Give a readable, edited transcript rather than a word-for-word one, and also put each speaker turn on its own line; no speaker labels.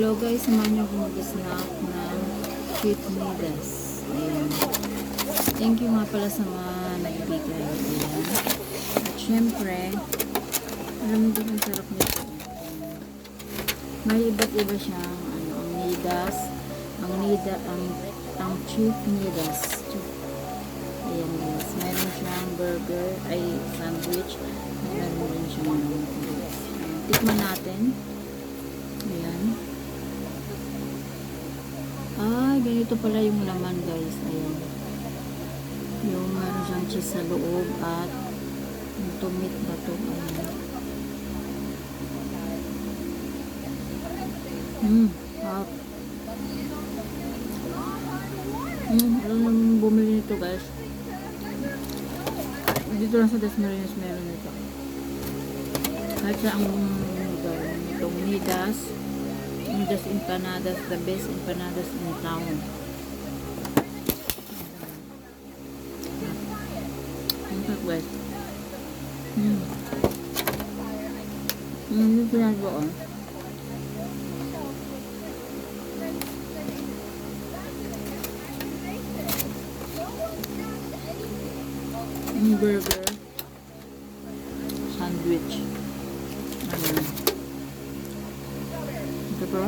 Hello guys, samahan niyo akong mag-snack ng sweet noodles. Ayan. Thank you nga pala sa mga nagbigay. Ayan. At syempre, alam mo din ang sarap nito. May iba't iba siyang ang nidas, ang cheap noodles. Ayan guys. Meron siyang burger, ay sandwich. Meron din siyang noodles. Tikman natin. Ayan. Ganito pala yung laman guys. Ayan. Yung meron siyang cheese sa loob at yung tumit ba ito. Ayan. Hot. Alam naman bumili nito guys. Dito lang sa Dasmariñas meron nito. Kahit sa ang lugar. Itong Nidas. Nidas empanadas, the best empanadas in town. Ang guys. Yung pinagawa. Yung burger. Sandwich. Ito pa.